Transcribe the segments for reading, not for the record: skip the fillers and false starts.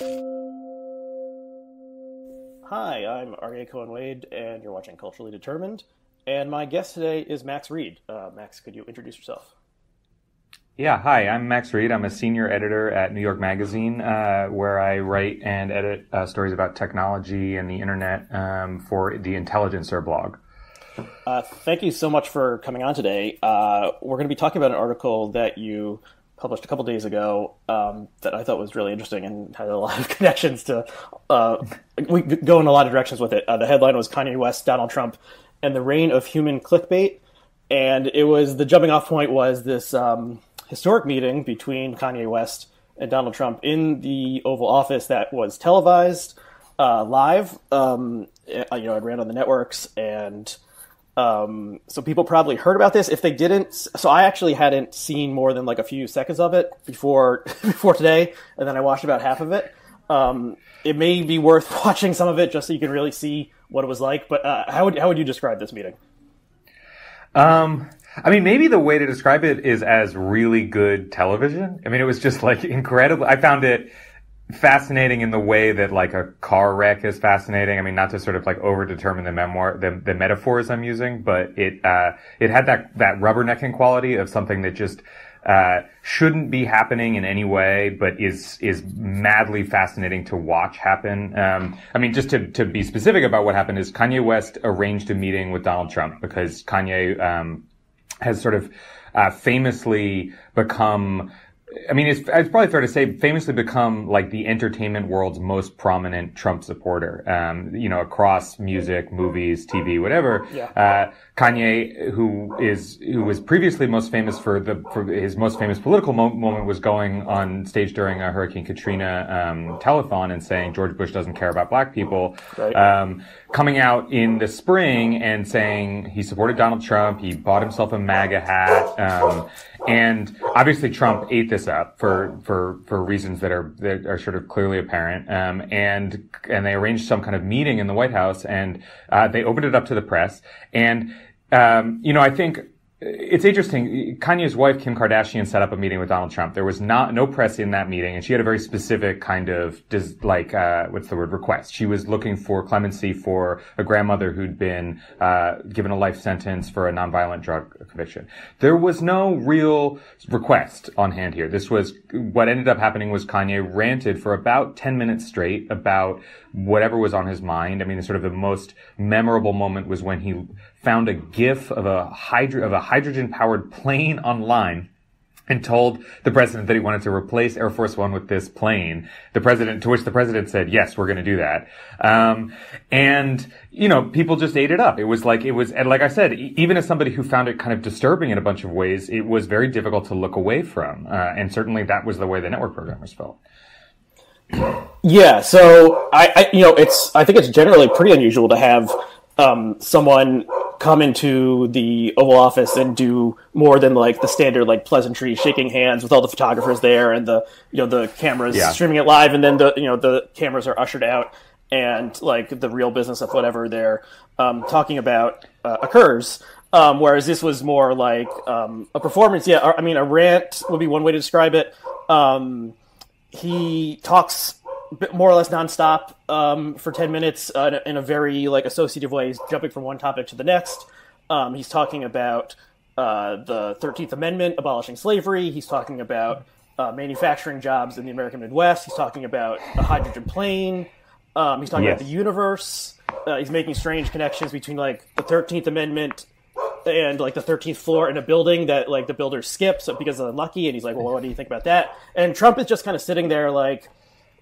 Hi, I'm Aryeh Cohen-Wade, and you're watching Culturally Determined. And my guest today is Max Reed. Max, could you introduce yourself? Yeah, hi, I'm Max Reed. I'm a senior editor at New York Magazine, where I write and edit stories about technology and the internet for the Intelligencer blog. Thank you so much for coming on today. We're going to be talking about an article that you published a couple days ago that I thought was really interesting and had a lot of connections to. We go in a lot of directions with it. The headline was Kanye West, Donald Trump, and the Reign of Human Clickbait. And it was, the jumping off point was this historic meeting between Kanye West and Donald Trump in the Oval Office that was televised live. It ran on the networks, and so people probably heard about this. If they didn't, so I actually hadn't seen more than like a few seconds of it before today, and then I watched about half of it. It may be worth watching some of it just so you can really see what it was like. But how would you describe this meeting? I mean, maybe the way to describe it is as really good television. I mean, it was just like incredible. I found it fascinating in the way that like a car wreck is fascinating. I mean, not to sort of like overdetermine the metaphors I'm using, but it had that rubbernecking quality of something that just shouldn't be happening in any way, but is madly fascinating to watch happen. I mean, just to be specific about what happened is Kanye West arranged a meeting with Donald Trump because Kanye has sort of famously become, I mean, it's probably fair to say, famously become like the entertainment world's most prominent Trump supporter, across music, movies, TV, whatever. Yeah. Kanye, who was previously most famous for his most famous political moment, was going on stage during a Hurricane Katrina telethon and saying George Bush doesn't care about black people. Right. Coming out in the spring and saying he supported Donald Trump, he bought himself a MAGA hat, and obviously Trump ate this up for reasons that are sort of clearly apparent, and they arranged some kind of meeting in the White House, and they opened it up to the press, and I think it's interesting. Kanye's wife, Kim Kardashian, set up a meeting with Donald Trump. There was no press in that meeting, and she had a very specific kind of, request. She was looking for clemency for a grandmother who'd been given a life sentence for a nonviolent drug conviction. There was no real request on hand here. This was, what ended up happening was Kanye ranted for about 10 minutes straight about whatever was on his mind. I mean, sort of the most memorable moment was when he found a GIF of a hydrogen-powered plane online and told the president that he wanted to replace Air Force One with this plane. To which the president said, yes, we're going to do that. And people just ate it up. And like I said, even as somebody who found it kind of disturbing in a bunch of ways, it was very difficult to look away from. And certainly that was the way the network programmers felt. Yeah. So I think it's generally pretty unusual to have someone come into the Oval Office and do more than like the standard like pleasantry, shaking hands with all the photographers there and the cameras streaming it live, and then the cameras are ushered out and like the real business of whatever they're talking about occurs. Whereas this was more like a performance. Yeah, I mean, a rant would be one way to describe it. He talks more or less nonstop for 10 minutes in a very like associative way. He's jumping from one topic to the next. He's talking about the 13th Amendment, abolishing slavery. He's talking about manufacturing jobs in the American Midwest. He's talking about a hydrogen plane. He's talking about the universe. He's making strange connections between like the 13th Amendment and like the 13th floor in a building that like the builder skips because they're unlucky. And he's like, well, what do you think about that? And Trump is just kind of sitting there like,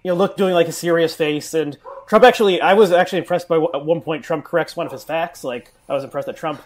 doing like a serious face. And Trump I was actually impressed by at one point Trump corrects one of his facts. Like I was impressed that Trump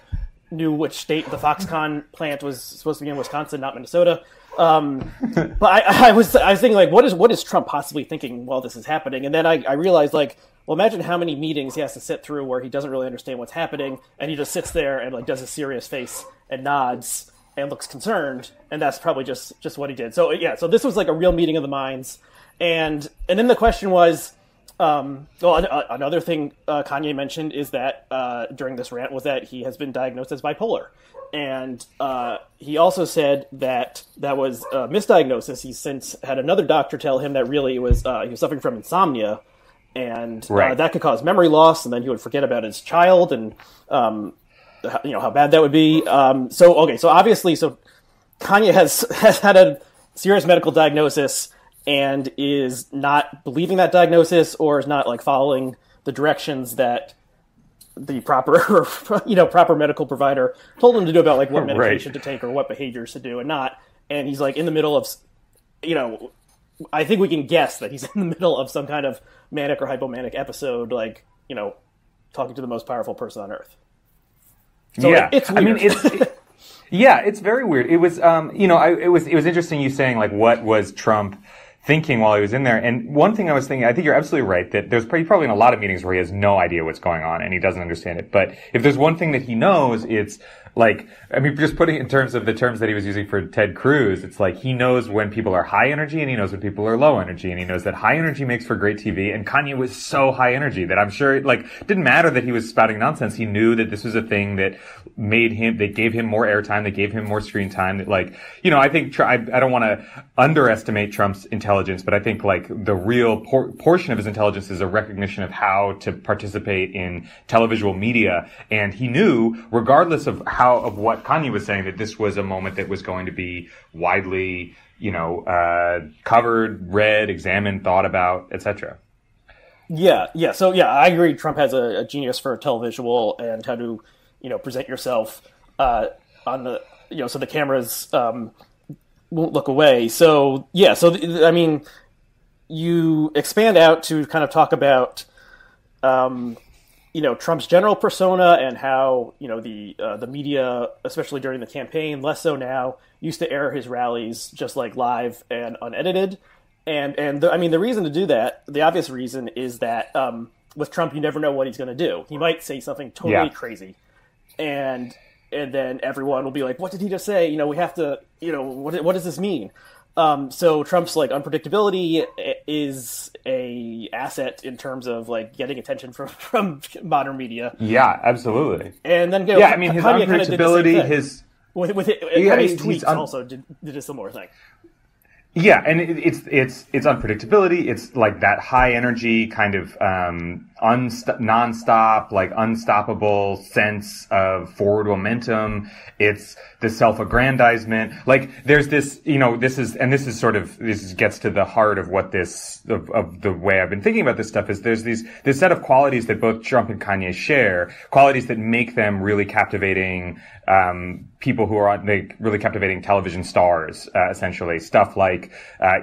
knew which state the Foxconn plant was supposed to be in, Wisconsin, not Minnesota. But I was thinking like, what is Trump possibly thinking while this is happening? And then I realized like, well, imagine how many meetings he has to sit through where he doesn't really understand what's happening, and he just sits there and like does a serious face and nods and looks concerned, and that's probably just what he did. So yeah, so this was like a real meeting of the minds, and then the question was, Another thing Kanye mentioned is that during this rant was that he has been diagnosed as bipolar, and he also said that that was a misdiagnosis. He's since had another doctor tell him that really it was he was suffering from insomnia, and that could cause memory loss, and then he would forget about his child, and how bad that would be. So obviously, Kanye has had a serious medical diagnosis and is not believing that diagnosis, or is not like following the directions that the proper medical provider told him to do about like what medication to take or what behaviors to do and not. And he's like in the middle of, I think we can guess that he's in the middle of some kind of manic or hypomanic episode, like, talking to the most powerful person on earth. So it's weird. It's very weird. It was, it was interesting you saying like, what was Trump thinking while he was in there? And one thing I was thinking, I think you're absolutely right that there's probably in a lot of meetings where he has no idea what's going on and he doesn't understand it. But if there's one thing that he knows, it's like, just putting it in terms of the terms that he was using for Ted Cruz, it's like he knows when people are high energy and he knows when people are low energy, and he knows that high energy makes for great TV. And Kanye was so high energy that I'm sure it didn't matter that he was spouting nonsense. He knew that this was a thing that gave him more airtime, that gave him more screen time. That I think I don't want to underestimate Trump's intelligence, but I think the real portion of his intelligence is a recognition of how to participate in televisual media. And he knew, regardless of what Kanye was saying, that this was a moment that was going to be widely, covered, read, examined, thought about, etc. Yeah. So I agree. Trump has a genius for televisual and how to, present yourself on the, so the cameras won't look away. So you expand out to kind of talk about, Trump's general persona and how, the media, especially during the campaign, less so now, used to air his rallies just like live and unedited. The reason to do that, the obvious reason is that with Trump, you never know what he's going to do. He might say something totally crazy. And then everyone will be like, what did he just say? We have to, what does this mean? So Trump's unpredictability is a asset in terms of getting attention from modern media. Yeah, absolutely. And then his unpredictability, his Kanye's tweets also did a similar thing. Yeah, and it's unpredictability. It's that high energy kind of nonstop, unstoppable sense of forward momentum. It's the self-aggrandizement. There's this, this gets to the heart of what of the way I've been thinking about this stuff is there's this set of qualities that both Trump and Kanye share, qualities that make them really captivating, people who are really captivating television stars, essentially. Stuff like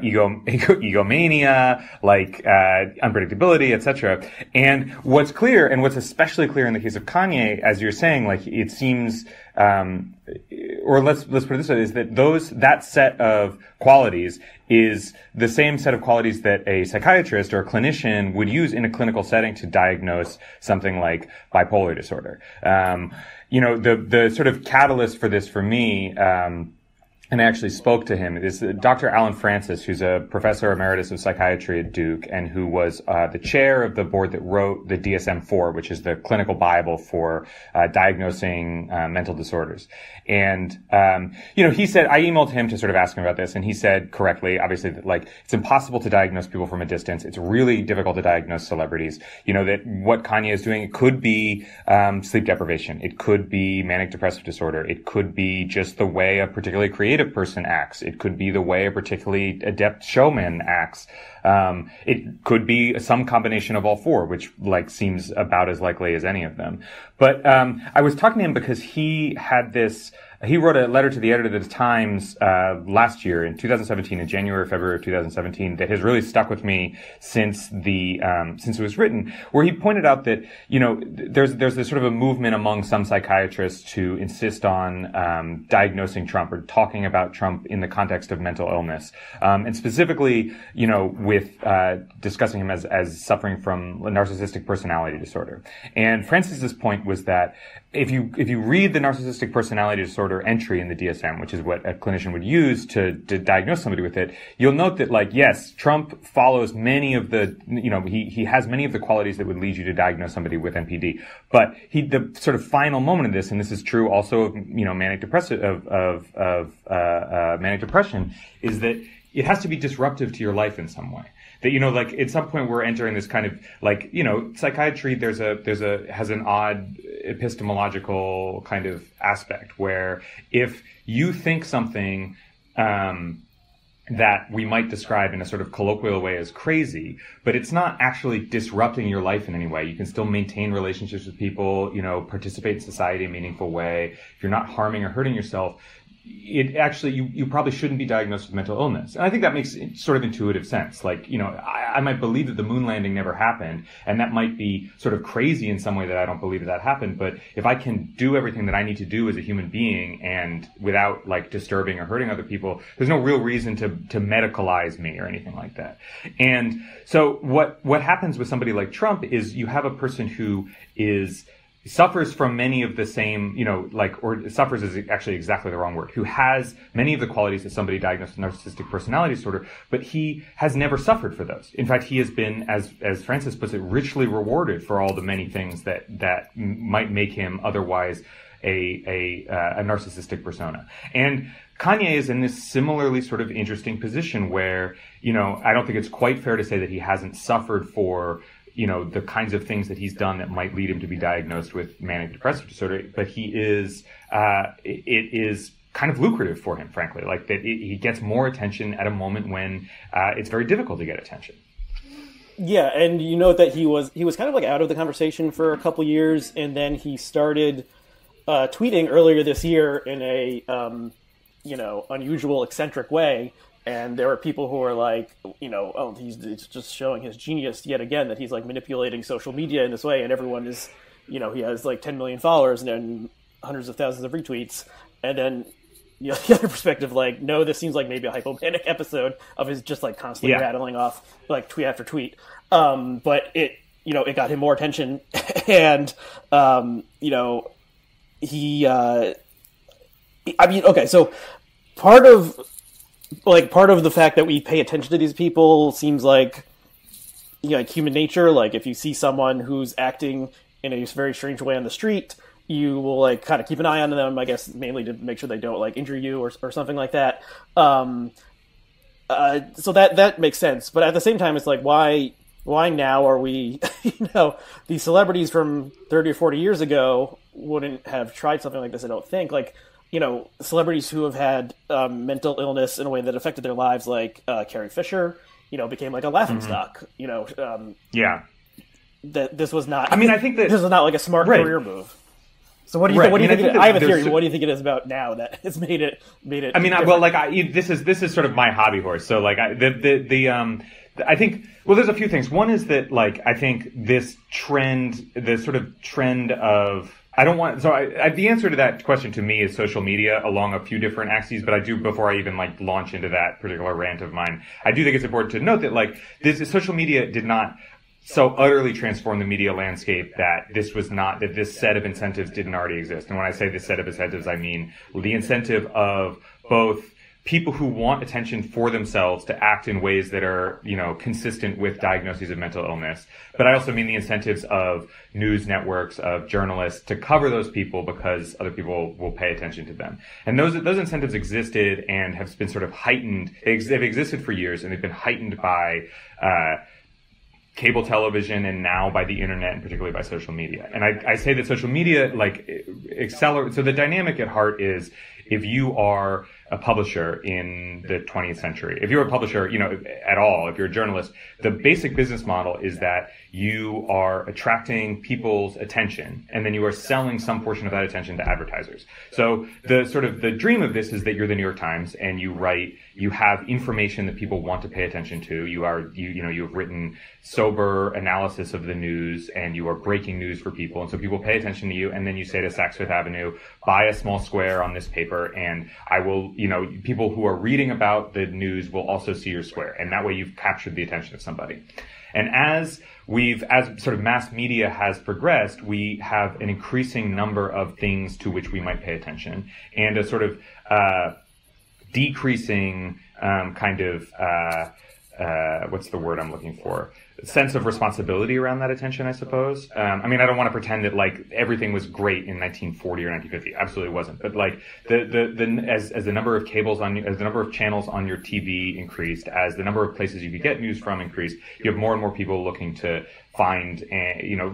egomania, unpredictability, etc. And what's clear, and what's especially clear in the case of Kanye, as you're saying, it seems, or let's put it this way, is that that set of qualities is the same set of qualities that a psychiatrist or a clinician would use in a clinical setting to diagnose something like bipolar disorder. The sort of catalyst for this for me, and I actually spoke to him, is Dr. Alan Francis, who's a professor emeritus of psychiatry at Duke and who was the chair of the board that wrote the DSM-4, which is the clinical Bible for diagnosing mental disorders. And he said, I emailed him to sort of ask him about this, and he said correctly, obviously, that it's impossible to diagnose people from a distance. It's really difficult to diagnose celebrities. That what Kanye is doing, it could be sleep deprivation. It could be manic depressive disorder. It could be just the way a particularly creative person acts. It could be the way a particularly adept showman acts. It could be some combination of all four, which seems about as likely as any of them. But I was talking to him because he wrote a letter to the editor of the Times last year in 2017, in January or February of 2017, that has really stuck with me since it was written, where he pointed out that there's this sort of a movement among some psychiatrists to insist on diagnosing Trump or talking about Trump in the context of mental illness, and specifically with discussing him as suffering from a narcissistic personality disorder. And Francis's point was that if you read the narcissistic personality disorder disorder entry in the DSM, which is what a clinician would use to diagnose somebody with it, you'll note that, like, yes, Trump follows many of the, he has many of the qualities that would lead you to diagnose somebody with NPD. But the sort of final moment of this, and this is true also of, manic depressive, manic depression, is that it has to be disruptive to your life in some way. That, like, at some point we're entering this kind of, like, psychiatry, has an odd epistemological kind of aspect where if you think something, that we might describe in a sort of colloquial way as crazy, but it's not actually disrupting your life in any way. You can still maintain relationships with people, participate in society in a meaningful way. If you're not harming or hurting yourself, it actually, you probably shouldn't be diagnosed with mental illness. And I think that makes sort of intuitive sense. Like, I might believe that the moon landing never happened, and that might be sort of crazy in some way that I don't believe that happened. But if I can do everything that I need to do as a human being and without, like, disturbing or hurting other people, there's no real reason to medicalize me or anything like that. And so what happens with somebody like Trump is you have a person who suffers from many of the same, or suffers is actually exactly the wrong word, who has many of the qualities of somebody diagnosed with narcissistic personality disorder, but he has never suffered for those. In fact, he has been, as Francis puts it, richly rewarded for all the many things that might make him otherwise a narcissistic persona. And Kanye is in this similarly sort of interesting position where, I don't think it's quite fair to say that he hasn't suffered for the kinds of things that he's done that might lead him to be diagnosed with manic depressive disorder, but it is kind of lucrative for him, frankly, like that he gets more attention at a moment when it's very difficult to get attention. Yeah, and that he was kind of like out of the conversation for a couple years, and then he started tweeting earlier this year in a unusual, eccentric way. And there were people who were like, he's just showing his genius yet again, that he's like manipulating social media in this way. And everyone is, he has like 10 million followers and then hundreds of thousands of retweets. And then the other perspective, like, no, this seems like maybe a hypomanic episode of his just like constantly rattling off like tweet after tweet. But it got him more attention. And, so part of the fact that we pay attention to these people seems like, like human nature. Like, if you see someone who's acting in a very strange way on the street, you will like kind of keep an eye on them, I guess, mainly to make sure they don't like injure you or something like that. So that makes sense. But at the same time, it's like, why now are we, these celebrities from 30 or 40 years ago wouldn't have tried something like this, I don't think. Like, celebrities who have had mental illness in a way that affected their lives, like Carrie Fisher, became like a laughingstock. That this was not. I mean, I think that this was not like a smart career move. So what do you think? What do you think? I have a theory. What do you think it is about now that it's made it? I mean, this is sort of my hobby horse. So like, I think, well, there's a few things. One is that, like, I think this trend, the sort of trend of, the answer to that question to me is social media along a few different axes, but I do, before I even like launch into that particular rant of mine, I do think it's important to note that, like, social media did not so utterly transform the media landscape that this set of incentives didn't already exist. And when I say this set of incentives, I mean the incentive of both people who want attention for themselves to act in ways that are, consistent with diagnoses of mental illness. But I also mean the incentives of news networks, of journalists to cover those people because other people will pay attention to them. And those incentives existed and have been sort of heightened. They've existed for years, and they've been heightened by cable television and now by the internet, and particularly by social media. And I say that social media, like, accelerates. So the dynamic at heart is, if you are a publisher in the 20th century, if you're a publisher, at all, if you're a journalist, the basic business model is that you are attracting people's attention, and then you are selling some portion of that attention to advertisers. So the dream of this is that you're the New York Times, and you have information that people want to pay attention to. You've written sober analysis of the news, and you are breaking news for people. And so people pay attention to you, and then you say to Saks Fifth Avenue, buy a small square on this paper, and I will people who are reading about the news will also see your square. And that way you've captured the attention of somebody. And as sort of mass media has progressed, we have an increasing number of things to which we might pay attention, and a sort of decreasing what's the word I'm looking for? Sense of responsibility around that attention, I suppose. I don't want to pretend that like everything was great in 1940 or 1950. Absolutely wasn't. But like as the number of as the number of channels on your TV increased, as the number of places you could get news from increased, you have more and more people looking to find,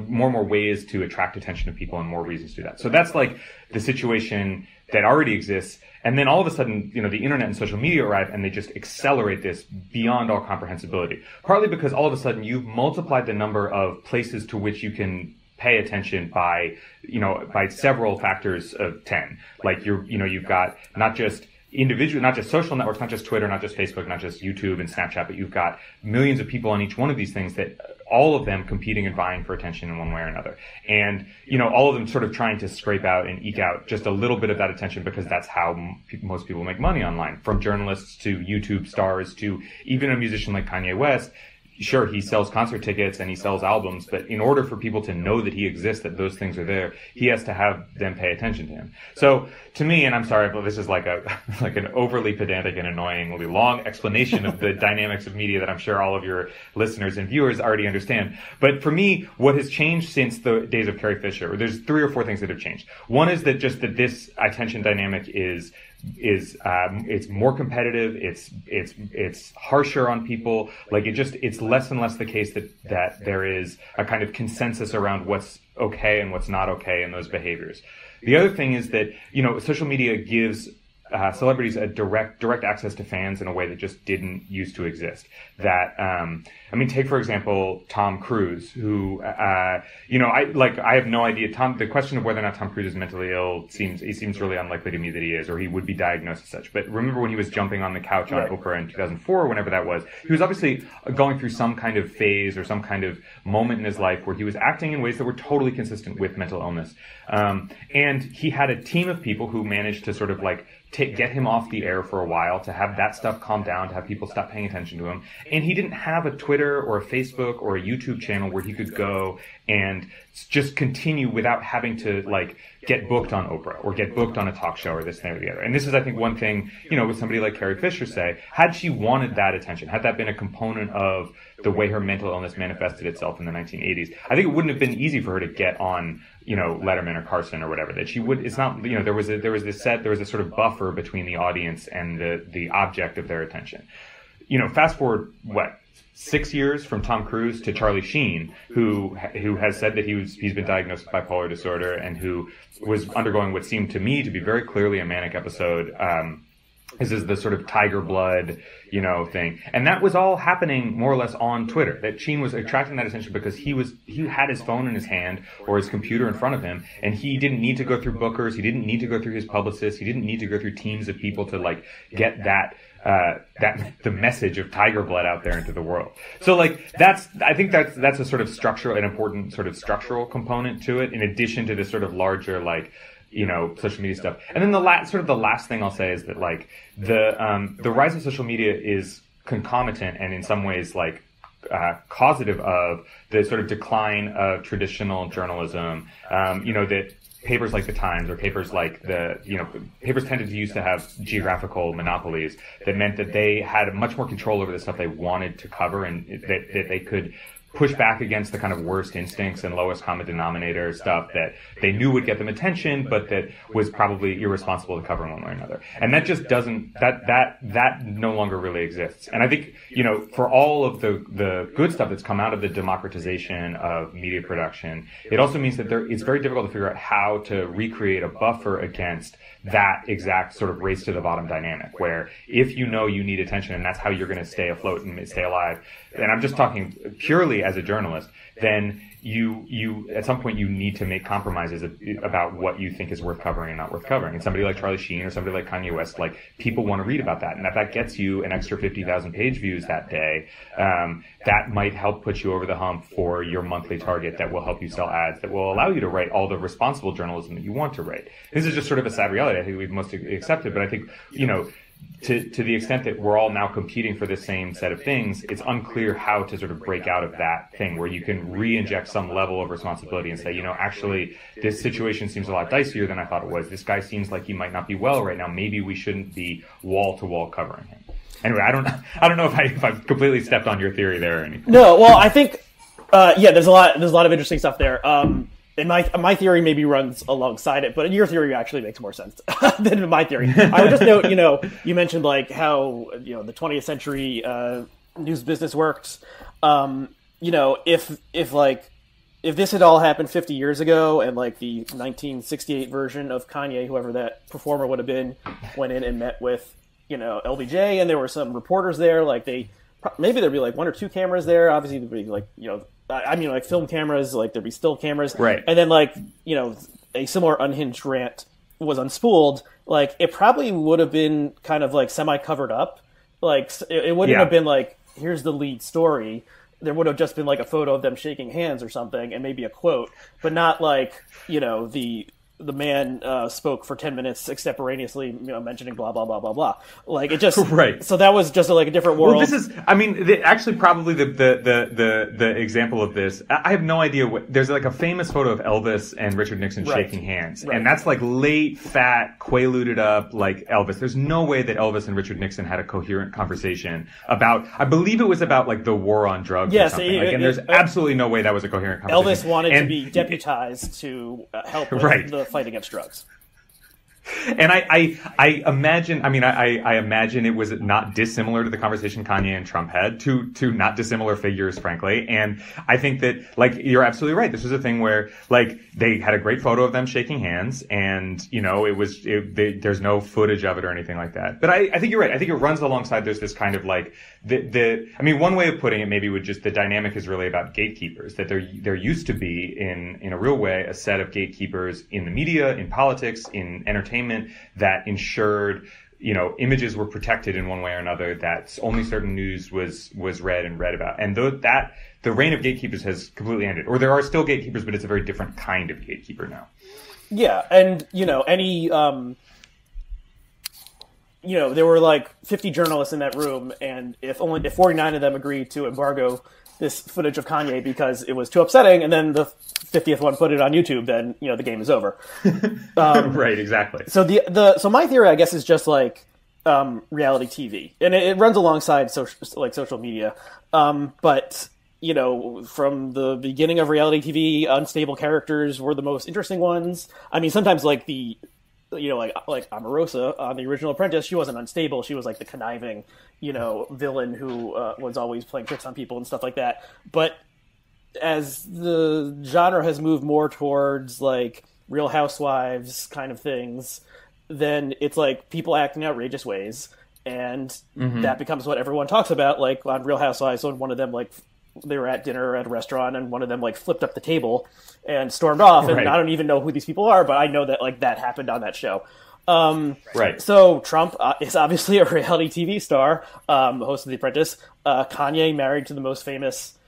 more and more ways to attract attention of people and more reasons to do that. So that's like the situation that already exists. And then all of a sudden, the internet and social media arrive and they just accelerate this beyond all comprehensibility. Partly because all of a sudden you've multiplied the number of places to which you can pay attention by several factors of 10. Like you've got not just social networks, not just Twitter, not just Facebook, not just YouTube and Snapchat, but you've got millions of people on each one of these things, that all of them competing and vying for attention in one way or another. And, all of them sort of trying to scrape out and eke out just a little bit of that attention, because that's how most people make money online, from journalists to YouTube stars to even a musician like Kanye West. Sure, he sells concert tickets and he sells albums, but in order for people to know that he exists, that those things are there, he has to have them pay attention to him. So to me, and I'm sorry, but this is like an overly pedantic and annoyingly long explanation of the dynamics of media that I'm sure all of your listeners and viewers already understand. But for me, what has changed since the days of Carrie Fisher, there's 3 or 4 things that have changed. One is that this attention dynamic is it's more competitive, it's harsher on people. Like it's less and less the case that there is a kind of consensus around what's okay and what's not okay in those behaviors. The other thing is that, social media gives celebrities a direct access to fans in a way that just didn't used to exist. That, take for example, Tom Cruise, who, I have no idea. The question of whether or not Tom Cruise is mentally ill seems really unlikely to me that he is, or he would be diagnosed as such. But remember when he was jumping on the couch on Oprah in 2004, or whenever that was, he was obviously going through some kind of phase or some kind of moment in his life where he was acting in ways that were totally consistent with mental illness. And he had a team of people who managed to sort of get him off the air for a while, to have that stuff calm down, to have people stop paying attention to him. And he didn't have a Twitter or a Facebook or a YouTube channel where he could go and just continue without having to get booked on Oprah or get booked on a talk show or this thing or the other. And this is, I think, one thing, with somebody like Carrie Fisher say, had she wanted that attention, had that been a component of the way her mental illness manifested itself in the 1980s, I think it wouldn't have been easy for her to get on, Letterman or Carson or whatever. That she would, it's not, there was a sort of buffer between the audience and the object of their attention. Fast forward, 6 years from Tom Cruise to Charlie Sheen, who has said that he's been diagnosed with bipolar disorder and who was undergoing what seemed to me to be very clearly a manic episode. This is the sort of tiger blood, thing. And that was all happening more or less on Twitter. That Sheen was attracting that attention because he had his phone in his hand or his computer in front of him, and he didn't need to go through bookers, he didn't need to go through his publicists, he didn't need to go through teams of people to get the message of tiger blood out there into the world. So I think that's a sort of an important sort of structural component to it, in addition to this sort of larger social media stuff. And then the last thing I'll say is that the rise of social media is concomitant and in some ways causative of the sort of decline of traditional journalism. That papers like the Times or papers like papers tended to used to have geographical monopolies that meant that they had much more control over the stuff they wanted to cover, and that they could push back against the kind of worst instincts and lowest common denominator stuff that they knew would get them attention, but that was probably irresponsible to cover in one way or another. And that just that no longer really exists. And I think, for all of the good stuff that's come out of the democratization of media production, it also means that it's very difficult to figure out how to recreate a buffer against that exact sort of race to the bottom dynamic, where if you need attention and that's how you're going to stay afloat and stay alive. And I'm just talking purely as a journalist, then you at some point you need to make compromises about what you think is worth covering and not worth covering. And somebody like Charlie Sheen or somebody like Kanye West, like, people want to read about that. And if that gets you an extra 50,000 page views that day, that might help put you over the hump for your monthly target, that will help you sell ads, that will allow you to write all the responsible journalism that you want to write. This is just sort of a sad reality I think we've most accepted, but I think, to the extent that we're all now competing for the same set of things, it's unclear how to sort of break out of that thing where you can re-inject some level of responsibility and say, actually, this situation seems a lot dicier than I thought it was. This guy seems like he might not be well right now. Maybe we shouldn't be wall-to-wall covering him. Anyway, I don't know if I've completely stepped on your theory there or anything. No, well, I think, there's a lot of interesting stuff there. And my theory maybe runs alongside it, but your theory actually makes more sense than my theory. I would just note, you mentioned like how, the 20th century news business worked. If this had all happened 50 years ago and like the 1968 version of Kanye, whoever that performer would have been, went in and met with, LBJ, and there were some reporters there, like maybe there'd be like one or two cameras there. Obviously there'd be like, like film cameras, like there'd be still cameras. Right. And then like, a similar unhinged rant was unspooled. Like it probably would have been kind of like semi-covered up. Like it wouldn't have been like, here's the lead story. There would have just been like a photo of them shaking hands or something and maybe a quote, but not like, the man spoke for 10 minutes extemporaneously, mentioning blah, blah, blah, blah, blah. Like it just, right. So that was just like a different world. Well, this is, actually probably the example of this. I have no idea there's like a famous photo of Elvis and Richard Nixon shaking hands. Right. And that's like late, fat, quaaluded up, like Elvis. There's no way that Elvis and Richard Nixon had a coherent conversation about, I believe it was about like the war on drugs or something. And there's absolutely no way that was a coherent conversation. Elvis wanted to be deputized to help with the fight against drugs. And I imagine, I imagine it was not dissimilar to the conversation Kanye and Trump had, two not dissimilar figures, frankly. And I think that, like, you're absolutely right. This was a thing where, like, they had a great photo of them shaking hands, and, there's no footage of it or anything like that. But I think you're right. I think it runs alongside, there's this kind of, like, one way of putting it maybe would just, the dynamic is really about gatekeepers, that there used to be, in a real way, a set of gatekeepers in the media, in politics, in entertainment, that ensured, images were protected in one way or another, that only certain news was read and read about. And the reign of gatekeepers has completely ended. Or there are still gatekeepers, but it's a very different kind of gatekeeper now. Yeah, and, there were like 50 journalists in that room, and if 49 of them agreed to embargo this footage of Kanye because it was too upsetting, and then the 50th one put it on YouTube, then the game is over. Right, exactly. So so my theory, I guess, is just like reality TV, and it runs alongside social media. But from the beginning of reality TV, unstable characters were the most interesting ones. I mean, sometimes like like Omarosa on the original Apprentice, she wasn't unstable. She was like the conniving, villain who was always playing tricks on people and stuff like that. But as the genre has moved more towards like Real Housewives kind of things, then it's like people acting outrageous ways, and that becomes what everyone talks about. Like on Real Housewives, when one of them, like, they were at dinner at a restaurant and one of them like flipped up the table and stormed off, and I don't even know who these people are, but I know that like that happened on that show. Right. So Trump is obviously a reality TV star, host of The Apprentice. Kanye married to the most famous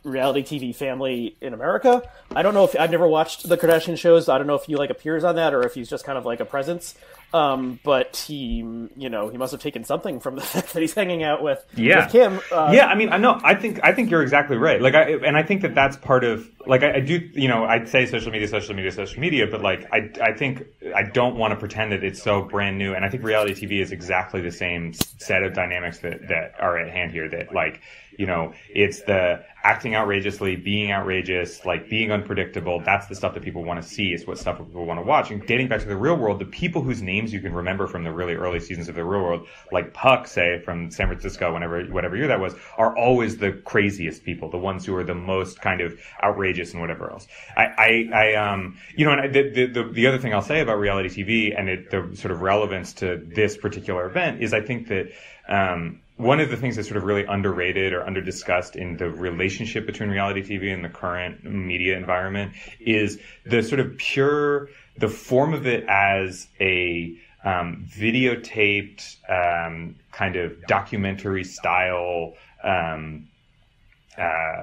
reality TV family in America. I don't know if I've never watched the Kardashian shows. I don't know if he like appears on that or if he's just kind of like a presence. But he must have taken something from the fact that he's hanging out with Kim. I think you're exactly right. Like, I think that that's part of, like, I do, I'd say social media, but like, I think I don't want to pretend that it's so brand new. And I think reality TV is exactly the same set of dynamics that are at hand here, that like, it's the acting outrageously, being outrageous, like being unpredictable. That's the stuff that people want to see. It's what stuff that people want to watch. And dating back to the Real World, the people whose names you can remember from the really early seasons of the Real World, like Puck, say, from San Francisco, whatever year that was, are always the craziest people, the ones who are the most kind of outrageous and whatever else. The other thing I'll say about reality TV and the sort of relevance to this particular event is I think that, one of the things that's sort of really underrated or underdiscussed in the relationship between reality TV and the current media environment is the sort of the form of it as a videotaped kind of documentary style,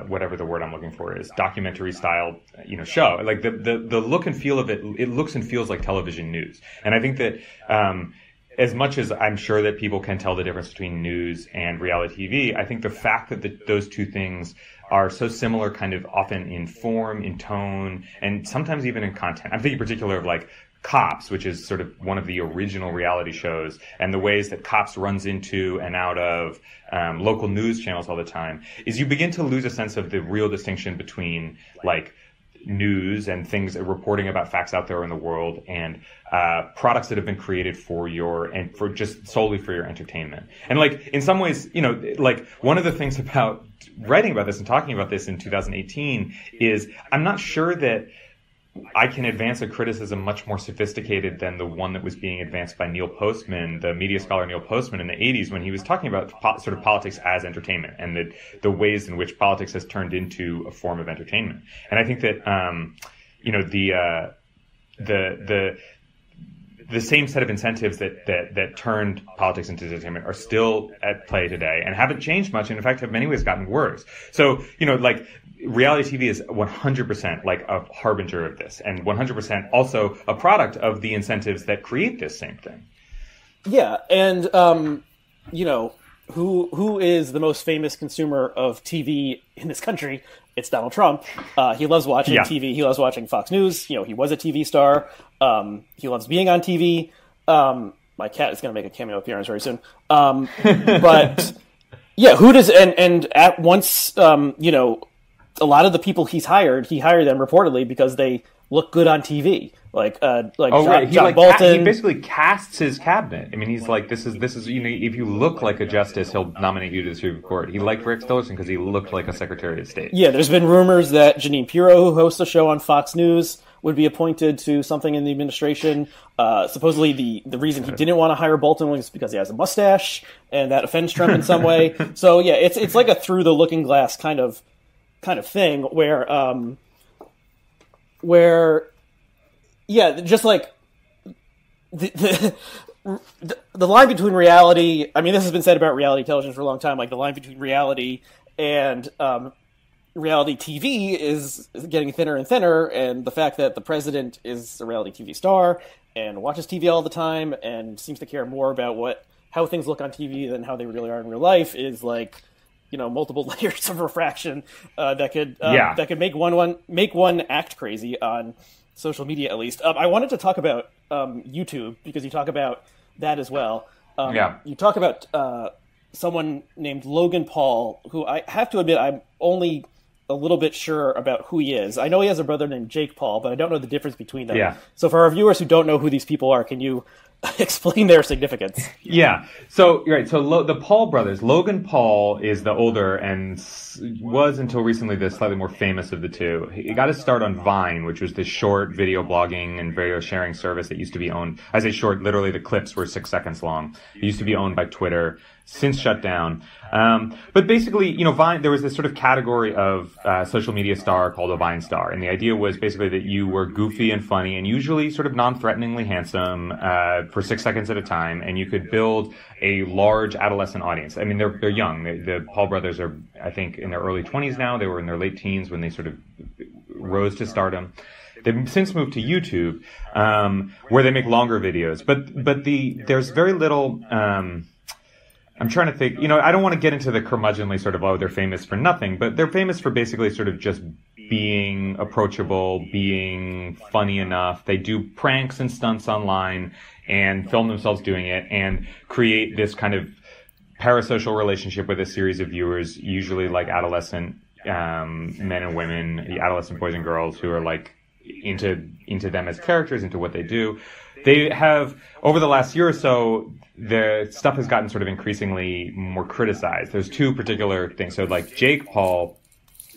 whatever the word I'm looking for is, documentary style, show. Like the look and feel of it, it looks and feels like television news. And I think that as much as I'm sure that people can tell the difference between news and reality TV, I think the fact that those two things are so similar, kind of often in form, in tone, and sometimes even in content. I'm thinking in particular of like Cops, which is sort of one of the original reality shows, and the ways that Cops runs into and out of local news channels all the time, is you begin to lose a sense of the real distinction between like news and things, reporting about facts out there in the world, and products that have been created for just solely for your entertainment. And like in some ways, like one of the things about writing about this and talking about this in 2018 is I'm not sure that I can advance a criticism much more sophisticated than the one that was being advanced by Neil Postman, the media scholar Neil Postman in the 80s, when he was talking about sort of politics as entertainment and the ways in which politics has turned into a form of entertainment. And I think that, the same set of incentives that turned politics into entertainment are still at play today and haven't changed much, and in fact have in many ways gotten worse. So, like reality TV is 100% like a harbinger of this, and 100% also a product of the incentives that create this same thing. Yeah, and who is the most famous consumer of TV in this country? It's Donald Trump. He loves watching TV. He loves watching Fox News. He was a TV star. He loves being on TV. My cat is going to make a cameo appearance very soon. But yeah, who does, and at once, a lot of the people he hired them reportedly because they look good on TV. John Bolton. He basically casts his cabinet. I mean, he's like, this is if you look like a justice, he'll nominate you to the Supreme Court. He liked Rex Tillerson because he looked like a Secretary of State. Yeah, there's been rumors that Jeanine Pirro, who hosts a show on Fox News, would be appointed to something in the administration. Supposedly the reason he didn't want to hire Bolton was because he has a mustache, and that offends Trump in some way. So yeah, it's like a through the looking glass kind of thing where yeah, just like the line between reality. I mean, this has been said about reality television for a long time. Like the line between reality and reality TV is getting thinner and thinner, and the fact that the president is a reality TV star and watches TV all the time and seems to care more about how things look on TV than how they really are in real life is like, multiple layers of refraction that could make one act crazy on social media, at least. I wanted to talk about YouTube because you talk about that as well. You talk about someone named Logan Paul, who I have to admit I'm only a little bit sure about who he is. I know he has a brother named Jake Paul, but I don't know the difference between them. Yeah. So for our viewers who don't know who these people are, can you explain their significance? Yeah. So right. So the Paul brothers. Logan Paul is the older and was until recently the slightly more famous of the two. He got his start on Vine, which was this short video blogging and video sharing service that used to be owned. I say short, literally the clips were 6 seconds long. It used to be owned by Twitter, since shut down. But basically, Vine, there was this sort of category of social media star called a Vine star. And the idea was basically that you were goofy and funny and usually sort of non-threateningly handsome for 6 seconds at a time. And you could build a large adolescent audience. I mean, they're young. The Paul brothers are, I think, in their early 20s now. They were in their late teens when they sort of rose to stardom. They've since moved to YouTube, where they make longer videos. But there's very little... I'm trying to think, I don't want to get into the curmudgeonly sort of, they're famous for nothing, but they're famous for basically sort of just being approachable, being funny enough. They do pranks and stunts online and film themselves doing it and create this kind of parasocial relationship with a series of viewers, usually like adolescent men and women, adolescent boys and girls who are like into them as characters, into what they do. They have, over the last year or so, the stuff has gotten sort of increasingly more criticized. There's two particular things. So like Jake Paul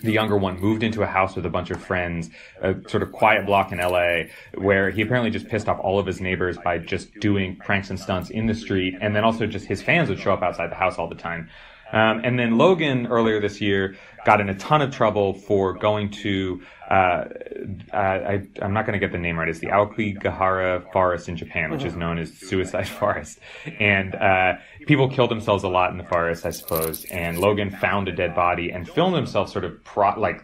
the younger one, moved into a house with a bunch of friends, a sort of quiet block in LA, where he apparently just pissed off all of his neighbors by just doing pranks and stunts in the street. And then also just his fans would show up outside the house all the time. And then Logan earlier this year got in a ton of trouble for going to, I'm not going to get the name right. It's the Aokigahara Forest in Japan, which is known as Suicide Forest. And people killed themselves a lot in the forest, I suppose. And Logan found a dead body and filmed himself sort of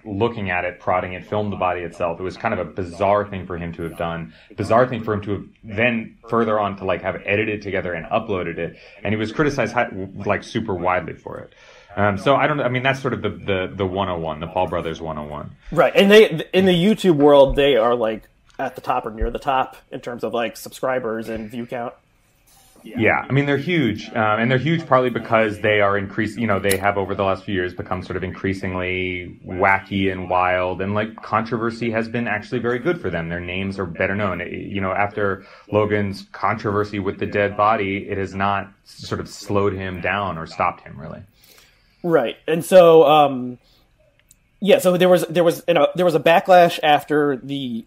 looking at it, prodding it, filmed the body itself. It was kind of a bizarre thing for him to have done. Bizarre thing for him to have then further on to have edited together and uploaded it. And he was criticized super widely for it. So I don't know. I mean, that's sort of the 101, the Paul brothers 101. Right. And they, in the YouTube world, they are at the top or near the top in terms of subscribers and view count. Yeah. I mean, they're huge. And they're huge partly because they are they have over the last few years become sort of increasingly wacky and wild, and controversy has been actually very good for them. Their names are better known. After Logan's controversy with the dead body, it has not sort of slowed him down or stopped him really. Right, and so so there was a backlash after the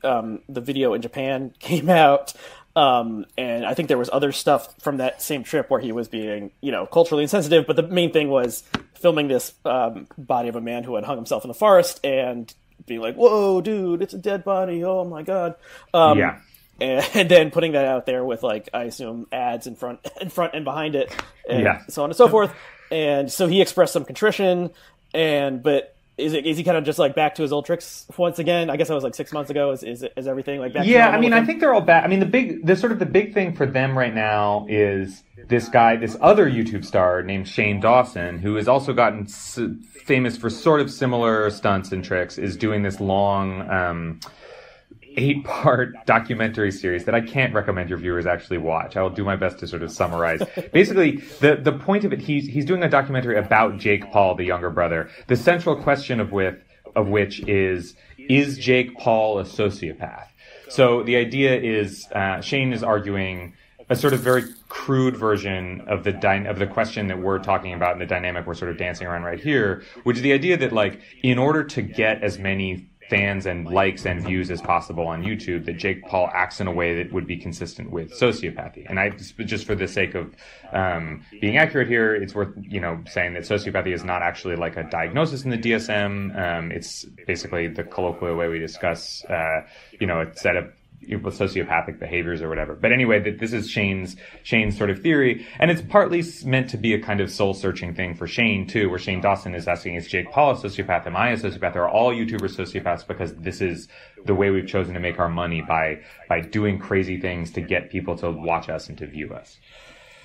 video in Japan came out, and I think there was other stuff from that same trip where he was being culturally insensitive. But the main thing was filming this body of a man who had hung himself in the forest and being like, "Whoa, dude, it's a dead body! Oh my god!" And then putting that out there with I assume ads in front and behind it, and so on and so forth. And so he expressed some contrition, but is he kind of just back to his old tricks once again? I guess that was 6 months ago. Is everything back? Yeah, I mean, I think they're all back. I mean, the big thing for them right now is this other YouTube star named Shane Dawson, who has also gotten famous for sort of similar stunts and tricks, is doing this long 8-part documentary series that I can't recommend your viewers actually watch. I will do my best to sort of summarize. Basically, the point of it, he's doing a documentary about Jake Paul, the younger brother. The central question of which is Jake Paul a sociopath? So the idea is, Shane is arguing a sort of very crude version of the question that we're talking about and the dynamic we're sort of dancing around right here, which is the idea that in order to get as many fans and likes and views as possible on YouTube, that Jake Paul acts in a way that would be consistent with sociopathy. And I just for the sake of being accurate here, it's worth saying that sociopathy is not actually a diagnosis in the DSM. It's basically the colloquial way we discuss a set of sociopathic behaviors or whatever. But anyway, this is Shane's sort of theory, and it's partly meant to be a kind of soul-searching thing for Shane too, where Shane Dawson is asking, is Jake Paul a sociopath? Am I a sociopath? Are all YouTubers sociopaths? Because this is the way we've chosen to make our money, by doing crazy things to get people to watch us and to view us.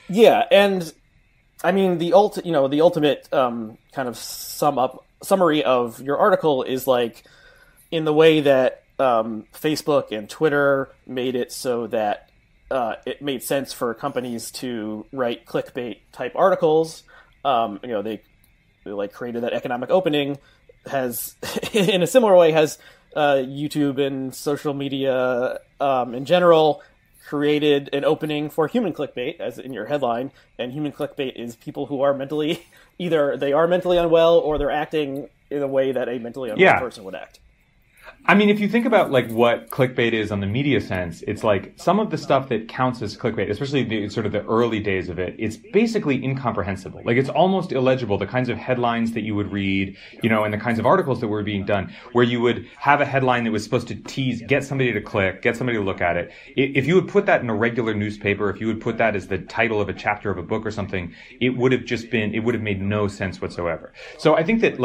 Yeah, and I mean the ultimate kind of summary of your article is in the way that Facebook and Twitter made it so that it made sense for companies to write clickbait type articles. They created that economic opening. Has in a similar way has YouTube and social media in general created an opening for human clickbait, as in your headline. And human clickbait is people who are either they are mentally unwell or they're acting in a way that a mentally unwell person would act. I mean, if you think about what clickbait is on the media sense, it's some of the stuff that counts as clickbait, especially the early days of it, it's basically incomprehensible. It's almost illegible, the kinds of headlines that you would read, and the kinds of articles that were being done, where you would have a headline that was supposed to get somebody to click, get somebody to look at it. If you would put that in a regular newspaper, if you would put that as the title of a chapter of a book or something, it would have made no sense whatsoever. So I think that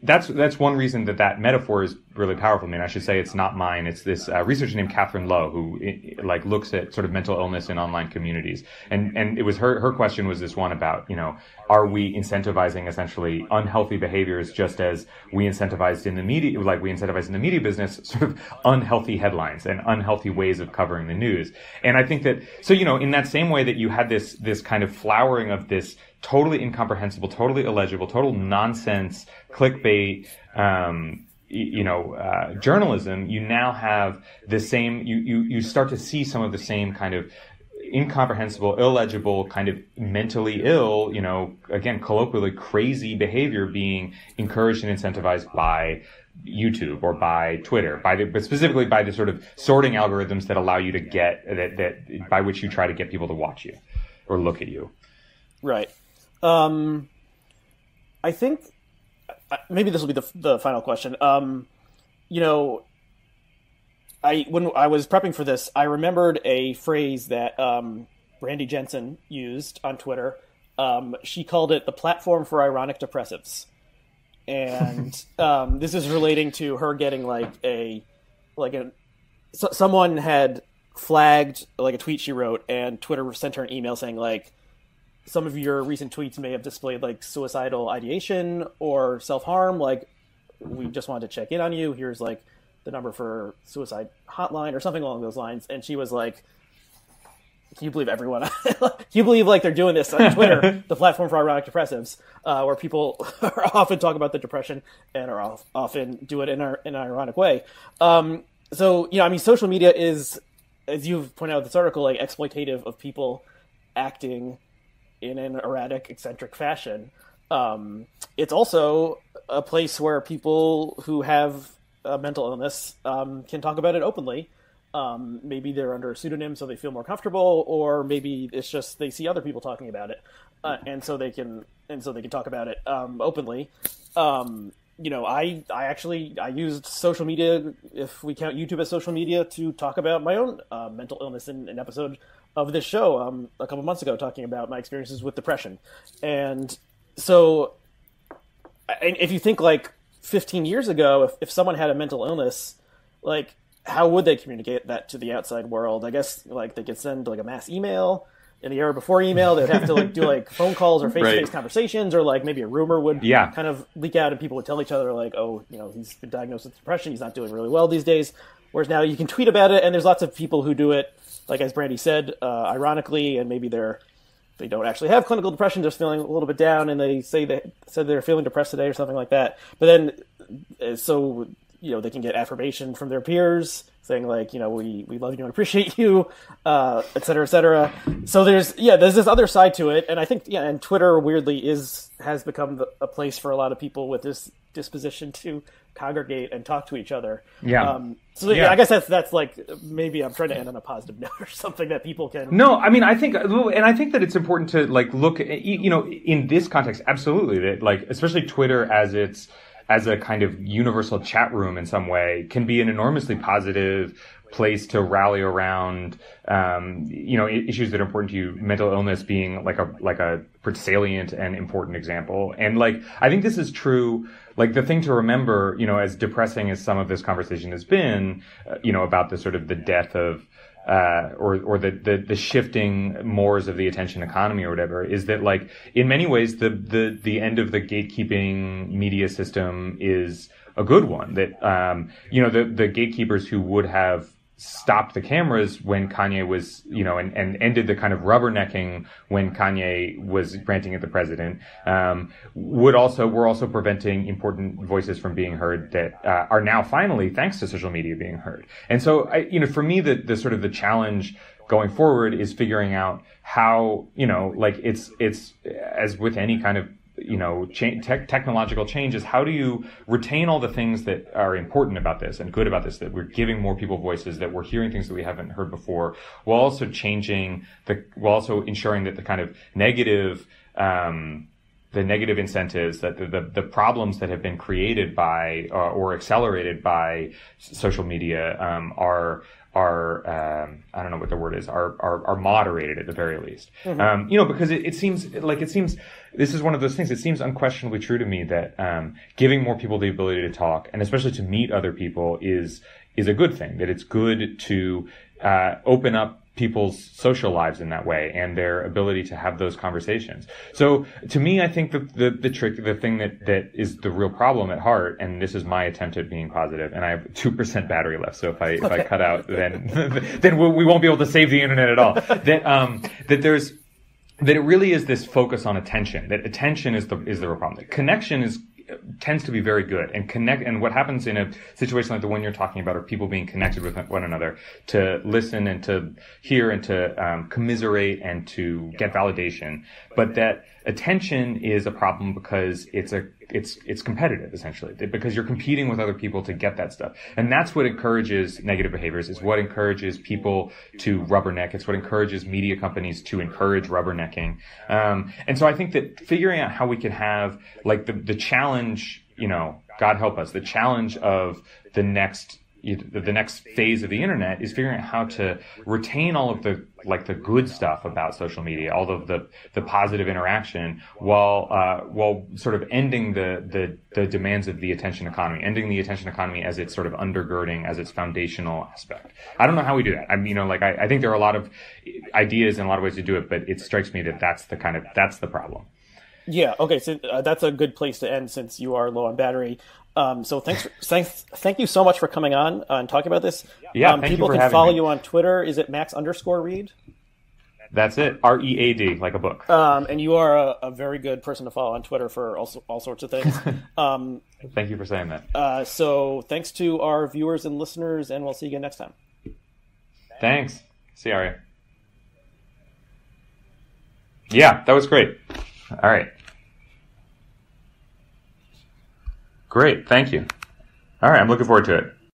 that's one reason that metaphor is really powerful. I mean, I should say it's not mine. It's this researcher named Catherine Lowe who looks at sort of mental illness in online communities. And it was her question was this one about, are we incentivizing essentially unhealthy behaviors just as we incentivized in the media, we incentivized in the media business, sort of unhealthy headlines and unhealthy ways of covering the news. And I think that, so, in that same way that you had this kind of flowering of this totally incomprehensible, totally illegible, total nonsense, clickbait, journalism, you now have the same, you start to see some of the same kind of incomprehensible, illegible, kind of mentally ill, again, colloquially crazy behavior being encouraged and incentivized by YouTube or by Twitter, but specifically by the sort of sorting algorithms that allow you to get that by which you try to get people to watch you or look at you. Right. I think maybe this will be the final question. When I was prepping for this, I remembered a phrase that Brandy Jensen used on Twitter. She called it the platform for ironic depressives. And this is relating to her getting someone had flagged like a tweet she wrote, and Twitter sent her an email saying like, some of your recent tweets may have displayed like suicidal ideation or self-harm. Like, we just wanted to check in on you. Here's like the number for suicide hotline or something along those lines. And she was like, can you believe everyone? Can you believe like they're doing this on Twitter, the platform for ironic depressives, where people often talk about the depression and are often do it in an ironic way. Social media is, as you've pointed out in this article, like exploitative of people acting in an erratic, eccentric fashion. It's also a place where people who have a mental illness can talk about it openly. Maybe they're under a pseudonym so they feel more comfortable, or maybe it's just they see other people talking about it, and so they can talk about it openly. I used social media, if we count YouTube as social media, to talk about my own mental illness in an episode of this show a couple months ago, talking about my experiences with depression. And so if you think like 15 years ago, if someone had a mental illness, like how would they communicate that to the outside world? I guess like they could send like a mass email. In the era before email, they'd have to like do like phone calls or face-to-face conversations, or like maybe a rumor would kind of leak out and people would tell each other like, oh, he's been diagnosed with depression, he's not doing really well these days. Whereas now you can tweet about it, and there's lots of people who do it, like as Brandy said, ironically, and maybe they don't actually have clinical depression, they're just feeling a little bit down, and they said they're feeling depressed today or something like that. But then, they can get affirmation from their peers saying like, we love you and appreciate you, et cetera, et cetera. So there's this other side to it. And I think, and Twitter weirdly has become a place for a lot of people with this disposition to congregate and talk to each other. Yeah. I guess that's like, maybe I'm trying to end on a positive note or something that people can. No, I mean, I think that it's important to like look at, in this context, absolutely, that like, especially Twitter as a kind of universal chat room in some way can be an enormously positive place to rally around, issues that are important to you, mental illness being like a salient and important example. And like, I think this is true. Like the thing to remember, as depressing as some of this conversation has been, about the sort of the death of, or the shifting mores of the attention economy or whatever, is that like in many ways the end of the gatekeeping media system is a good one. That the gatekeepers who would have stopped the cameras when Kanye was, and ended the kind of rubbernecking when Kanye was ranting at the president, were also preventing important voices from being heard that are now finally, thanks to social media, being heard. And so, for me, the sort of the challenge going forward is figuring out how, it's as with any kind of technological changes, how do you retain all the things that are important about this and good about this, that we're giving more people voices, that we're hearing things that we haven't heard before, while also ensuring that the kind of negative, the negative incentives, that the problems that have been created by or accelerated by social media are I don't know what the word is, are moderated at the very least. Mm-hmm. Because it seems this is one of those things. It seems unquestionably true to me that giving more people the ability to talk, and especially to meet other people, is a good thing. That it's good to open up people's social lives in that way and their ability to have those conversations. So to me, I think the thing that is the real problem at heart, and this is my attempt at being positive, and I have 2% battery left, so if I cut out, then we won't be able to save the internet at all. That it really is this focus on attention, that attention is the real problem. That connection is tends to be very good and what happens in a situation like the one you're talking about, are people being connected with one another to listen and to hear and to commiserate and to get validation. But that attention is a problem because it's competitive, essentially, because you're competing with other people to get that stuff. And that's what encourages negative behaviors. It's what encourages people to rubberneck. It's what encourages media companies to encourage rubbernecking. And so I think that figuring out how we could have like the challenge, God help us, the challenge of the next phase of the internet is figuring out how to retain all of the good stuff about social media, all of the positive interaction, while sort of ending the demands of the attention economy, ending the attention economy as its sort of undergirding, as its foundational aspect. I don't know how we do that. I mean, I think there are a lot of ideas and a lot of ways to do it, but it strikes me that that's the problem. Yeah. Okay. So that's a good place to end, since you are low on battery. So thank you so much for coming on and talking about this. Yeah, people can follow you on Twitter. Is it Max_Read? That's it. READ, like a book. And you are a very good person to follow on Twitter for all sorts of things. Thank you for saying that. So thanks to our viewers and listeners, and we'll see you again next time. Thanks. See you, Aryeh. Yeah, that was great. All right. Great. Thank you. All right. I'm looking forward to it.